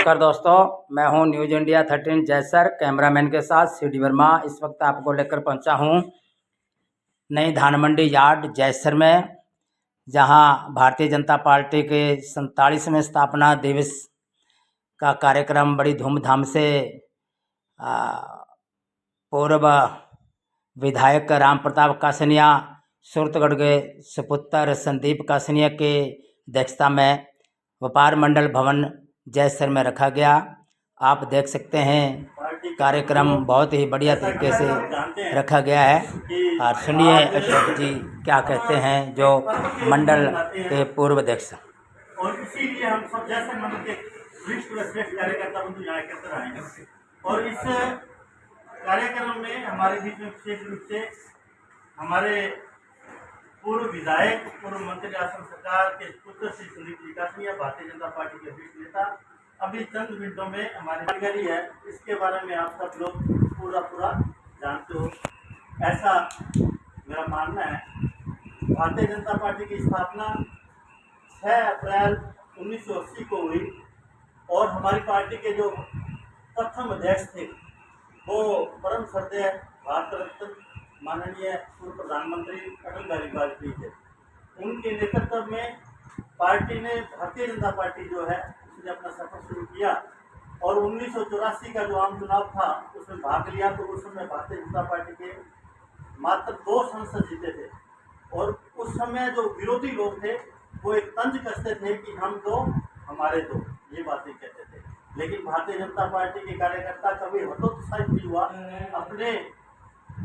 नमस्कार दोस्तों, मैं हूं न्यूज इंडिया 13 जयसर, कैमरामैन के साथ सीडी वर्मा। इस वक्त आपको लेकर पहुंचा हूं नई धान मंडी यार्ड जयसर में, जहां भारतीय जनता पार्टी के 47वें स्थापना दिवस का कार्यक्रम बड़ी धूमधाम से पूर्व विधायक राम प्रताप कासनिया, सुरतगढ़ के सुपुत्र संदीप कासनिया के अध्यक्षता में व्यापार मंडल भवन जयसर में रखा गया। आप देख सकते हैं कार्यक्रम बहुत ही बढ़िया तरीके से रखा गया है। और सुनिए अशोक जी क्या कहते हैं, जो मंडल के पूर्व अध्यक्ष। और इसीलिए हम सब जैसे मंडल के श्रेष्ठ कार्यकर्ता बंधु यहाँ एकत्र आए हैं। और इस कार्यक्रम में हमारे बीच में विशेष रूप से हमारे पूर्व विधायक, पूर्व मंत्री राशन सरकार के पुत्र श्री संदीप जी कासनिया, भारतीय जनता पार्टी के वरिष्ठ नेता, अभी चंद मिनटों में हमारी जानकारी है, इसके बारे में आप सब लोग पूरा जानते हो, ऐसा मेरा मानना है। भारतीय जनता पार्टी की स्थापना 6 अप्रैल 1980 को हुई और हमारी पार्टी के जो प्रथम अध्यक्ष थे वो परम श्रद्धेय भारत रत्न माननीय पूर्व प्रधानमंत्री अटल बिहारी वाजपेयी थे। उनके नेतृत्व में पार्टी ने, भारतीय जनता पार्टी जो है, उसने अपना सफर शुरू किया और 1984 का जो आम चुनाव था उसमें भाग लिया। तो उस समय भारतीय जनता पार्टी के मात्र 2 सांसद जीते थे और उस समय जो विरोधी लोग थे वो एक तंज कसते थे कि हम दो हमारे दो, ये बातें कहते थे। लेकिन भारतीय जनता पार्टी के कार्यकर्ता कभी हतोत्साहित नहीं हुआ, अपने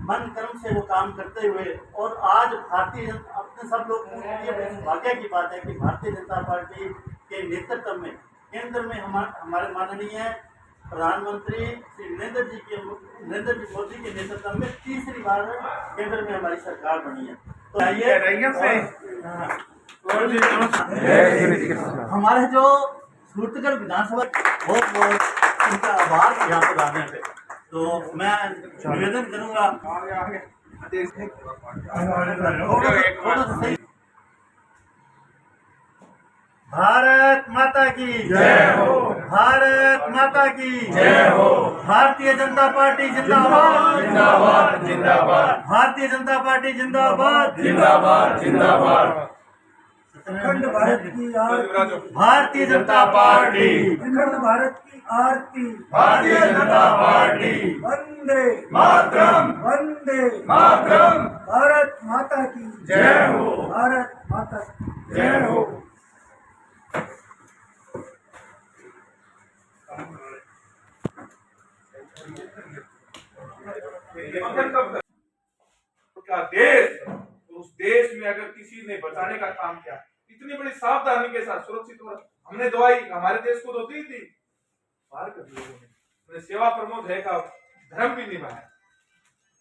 मन कर्म से वो काम करते हुए, और आज भारतीय जनता, अपने सब लोग ये भाग्य की बात है कि भारतीय जनता पार्टी के नेतृत्व में केंद्र में हमारे माननीय प्रधानमंत्री श्री नरेंद्र जी मोदी के नेतृत्व में तीसरी बार केंद्र में हमारी सरकार बनी है। तो हमारे जो सुरतगढ़ विधानसभा, बहुत उनका आभार यहाँ पर आने पे। तो मैं निवेदन करूंगा, भारत माता की जय हो, भारत माता की जय हो, भारतीय जनता पार्टी जिंदाबाद जिंदाबाद जिंदाबाद, भारतीय जनता पार्टी जिंदाबाद जिंदाबाद जिंदाबाद, अखंड भारत की आरती, भारतीय जनता पार्टी, अखंड भारत की आरती, भारतीय जनता पार्टी, वंदे मातरम, वंदे मातरम, भारत माता की जय हो, भारत माता की जय हो। का देश, उस देश में अगर किसी ने बचाने का काम किया, इतनी बड़ी सावधानी के साथ सुरक्षित हो, हमने दवाई हमारे देश को होती थी, बाहर के लोगों ने सेवा प्रमोद है का धर्म भी निभाया।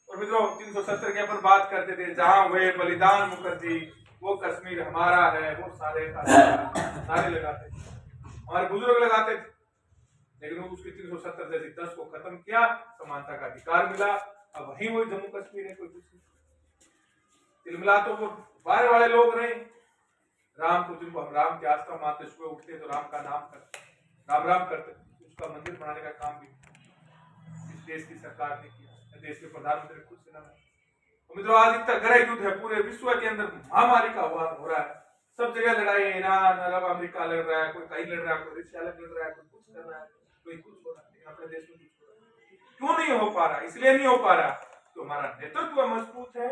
और मित्रों, 370 के अपन बात करते थे, जहां हुए बलिदान मुखर्जी, वो कश्मीर हमारा है, वो सारे लगाते थे, हमारे बुजुर्ग लगाते थे। लेकिन उसके 370 जैसी 10 को खत्म किया, समानता का अधिकार मिला। अब वही जम्मू कश्मीर है, कोई कुछ नहीं। तिलमिला तो वो बाहर वाले लोग रहे, राम को, जिनको हम राम के आस्था मानते, सुबह उठते तो राम का नाम करते, राम राम करते, उसका मंदिर बनाने का काम भी इस देश की सरकार ने किया, देश के प्रधानमंत्री खुद से लड़ा। तो मित्रों, आज इतना गहरा युद्ध है पूरे विश्व के अंदर, महामारी का हो रहा है, सब जगह लड़ाई है। ईरान, अरब अमेरिका लड़ रहा है, कोई कहीं लड़ रहा है, कोई रशिया लड़ रहा है, कोई कुछ कर रहा है, कोई कुछ हो रहा है। अपने देश में कुछ हो रहा है, क्यों नहीं हो पा रहा? इसलिए नहीं हो पा रहा तो हमारा नेतृत्व मजबूत है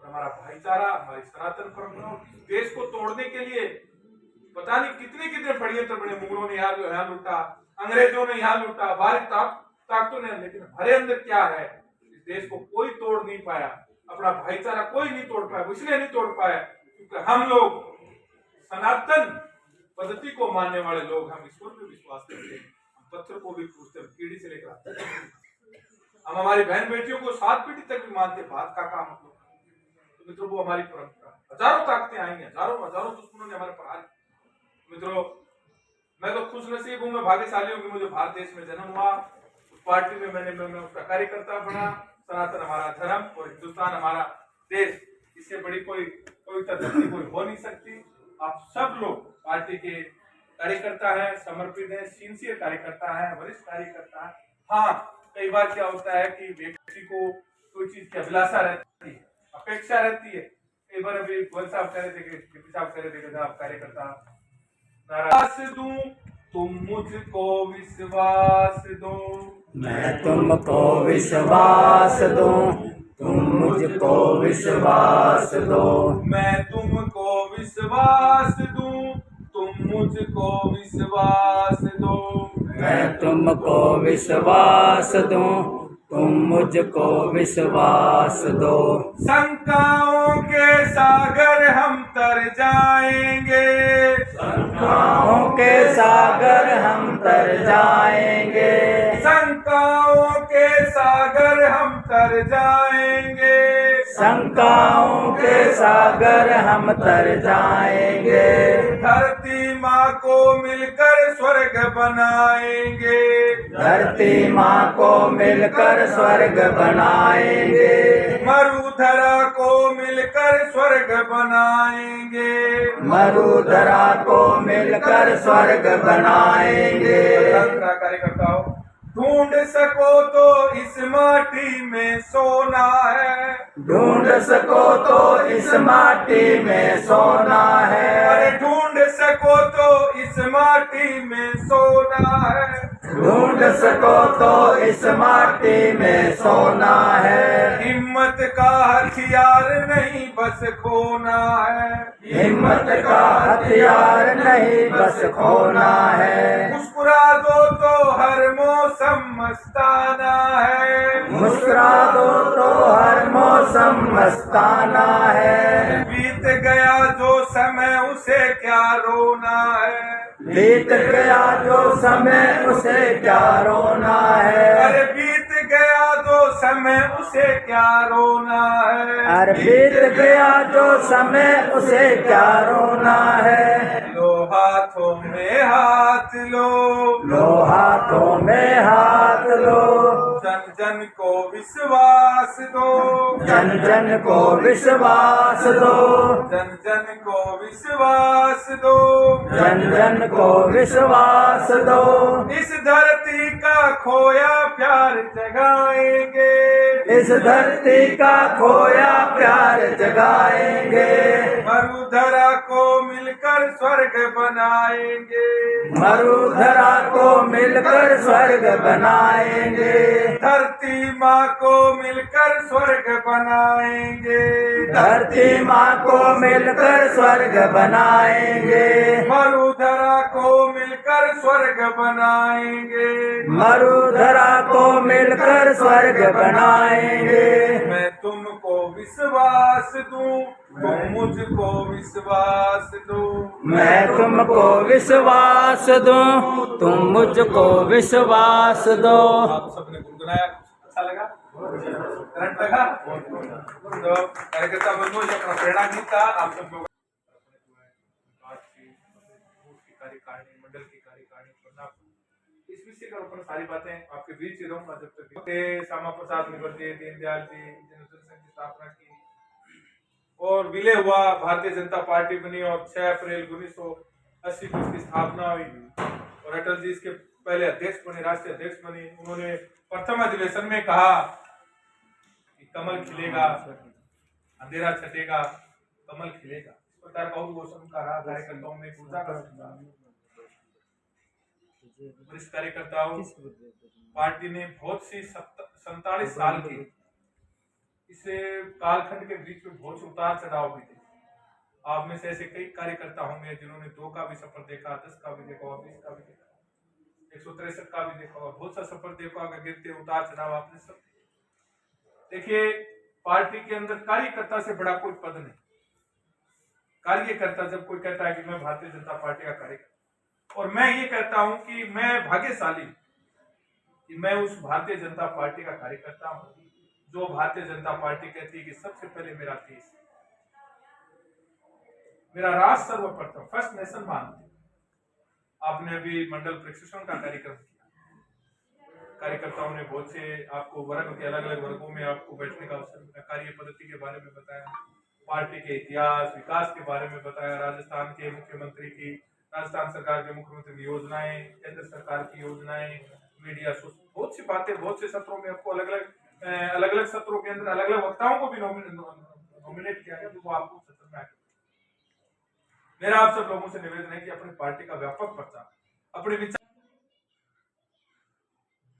और हमारा भाईचारा, हमारी सनातन परंपरा, देश को तोड़ने के लिए पता नहीं कितने षड्यंत्र बने। मुगलों ने यहाँ लूटा, अंग्रेजों ने यहाँ लूटा, बाहरी ताकतों ने, लेकिन हमारे अंदर क्या है, इस देश को कोई तोड़ नहीं पाया, अपना भाईचारा कोई नहीं तोड़ पाया। इसलिए नहीं तोड़ पाया क्योंकि हम लोग सनातन पद्धति को मानने वाले लोग, हम ईश्वर में विश्वास करते हैं, हम पत्थर को भी पूछते हैं, पीढ़ी से लेकर आते हैं, हम हमारी बहन बेटियों को 7 पीढ़ी तक भी मानते, बात का काम हम लोग। तो मित्रों, वो हमारी परंपरा, हजारों ताकतें आएंगे, हजारों दुश्मनों ने हमारे पर हार। मित्रों, मैं तो खुश नसीब हूँ, मैं भाग्यशाली हूँ कि मुझे भारत देश में जन्म हुआ, उस पार्टी में मैं उसका कार्यकर्ता बना। सनातन हमारा धर्म और हिंदुस्तान हमारा देश, इससे बड़ी कोई धरती कोई हो नहीं सकती। आप सब लोग पार्टी के कार्यकर्ता है, समर्पित है, सिंसियर कार्यकर्ता है, वरिष्ठ कार्यकर्ता है। हाँ, कई बार क्या होता है कि व्यक्ति को कोई चीज की अभिलाषा रहती है, अपेक्षा रहती है। कई बार अभी गोयल साहब कह रहे थे कि साहब कह रहे थे कि साहब कार्यकर्ता नाराज दूं, तुम मुझको विश्वास दो, मैं तुमको विश्वास दूं, तुम मुझको विश्वास दो। मैं तुमको विश्वास दूं, तुम मुझको विश्वास दो। मैं तुमको विश्वास दूं, तुम मुझको विश्वास दो। शंकाओं के सागर हम तर जाएंगे, शंकाओं के सागर हम तर जाएंगे, शंकाओं के सागर हम तर जाएंगे। शंकाओं के सागर हम तर जाएंगे। धरती माँ को मिलकर स्वर्ग बनाएंगे, धरती माँ को मिलकर स्वर्ग बनाएंगे। मरुधरा को मिलकर स्वर्ग बनाएंगे, मरुधरा को मिलकर स्वर्ग बनाएंगे। कार्यकर्ताओं, ढूंढ सको तो इस माटी में सोना है, ढूंढ सको तो इस माटी में सोना है। अरे ढूंढ सको तो इस माटी में सोना है, ढूंढ सको तो इस माटी में सोना है। हिम्मत का हथियार नहीं बस खोना है, हिम्मत का हथियार नहीं बस खोना है। मुस्कुरा दो तो हर मौसम मस्ताना है, मुस्कुरा दो तो हर मौसम मस्ताना है। बीत गया जो समय उसे क्या रोना है, बीत गया जो समय उसे क्या रोना है। अरे बीत गया जो समय उसे क्या रोना है। अरे बीत गया जो समय उसे क्या रोना है। लो हाथों में हाथ लो, लो हाथों में हाथ लो, जन जन को विश्वास दो, जन जन को विश्वास दो, जन जन को विश्वास दो, जन जन को विश्वास दो। इस धरती का खोया प्यार जगाएंगे, इस धरती का खोया प्यार जगाएंगे। मरुधरा को मिलकर स्वर्ग बनाएंगे, मरुधरा को मिलकर स्वर्ग बनाएंगे। धरती माँ को मिलकर स्वर्ग बनाएंगे, धरती माँ को मिलकर स्वर्ग बनाएंगे। मरुधरा को मिलकर स्वर्ग बनाएंगे। मरुधरा को मिलकर स्वर्ग बनाएंगे। मैं तुमको विश्वास दूं, तुम मुझको विश्वास दो। मैं तुमको विश्वास दूं, तुम मुझको विश्वास दो। आप सबने गुनगुनाया, अच्छा लगा, करंट लगा। तो कार्यकर्ता बंधु ये अपना प्रेरणा गीत था आप सब लोग कार्यकारिणी, मंडल की कार्यकारिणी, इस विषय का ऊपर सारी बातें आपके बीच ही रहूंगा जब तक। श्यामा प्रसाद मुखर्जी, दीनदयाल जी जनता संघ की स्थापना की और विलय हुआ, भारतीय जनता पार्टी बनी और 6 अप्रैल 1980 को इसकी स्थापना हुई और अटल जी इसके पहले अध्यक्ष बने, राष्ट्रीय अध्यक्ष बने। उन्होंने प्रथम अधिवेशन में कहा कि कमल खिलेगा, अंधेरा छटेगा, कमल खिलेगा। इस प्रकार का उद्घोषण करा कार्यकर्ताओं में ऊर्जा का संचार। वरिष्ठ कार्यकर्ताओं, पार्टी ने बहुत सी 47 साल की इस कालखंड के बीच में बहुत से उतार चढ़ाव भी थे। आप में से ऐसे कई कार्यकर्ता होंगे जिन्होंने 2 का भी सफर देखा, 10 का भी देखा, 20 का भी देखा, 163 का भी देखा, बहुत सा सफर देखा होगा, गिरते उतार चढ़ाव आपने सब। देखिए, पार्टी के अंदर कार्यकर्ता से बड़ा कोई पद नहीं। कार्यकर्ता जब कोई कहता है कि मैं भारतीय जनता पार्टी का कार्यकर्ता, और मैं ये कहता हूं कि मैं भाग्यशाली कि मैं उस भारतीय जनता पार्टी का कार्यकर्ता हूं जो भारतीय जनता पार्टी कहती है कि सबसे पहले मेरा देश, मेरा राष्ट्र सर्वप्रथम, फर्स्ट नेशन मानते। आपने अभी मंडल प्रशिक्षण का कार्यक्रम किया, कार्यकर्ताओं ने बहुत से आपको वर्ग के अलग अलग वर्गों में आपको बैठने का अवसर मिला, कार्य पद्धति के बारे में बताया, पार्टी के इतिहास विकास के बारे में बताया, राजस्थान के मुख्यमंत्री की राजस्थान सरकार के मुख्यमंत्री की योजनाएं, केंद्र सरकार की योजनाएं, मीडिया, बहुत सी बातें, बहुत से सत्रों में आपको अलग अलग सत्रों के अंदर अलग अलग वक्ताओं को भी नॉमिनेट किया गया, तो वो आपको सत्र में आके मेरा आप सब लोगों से निवेदन है कि अपनी पार्टी का व्यापक प्रचार, अपने विचार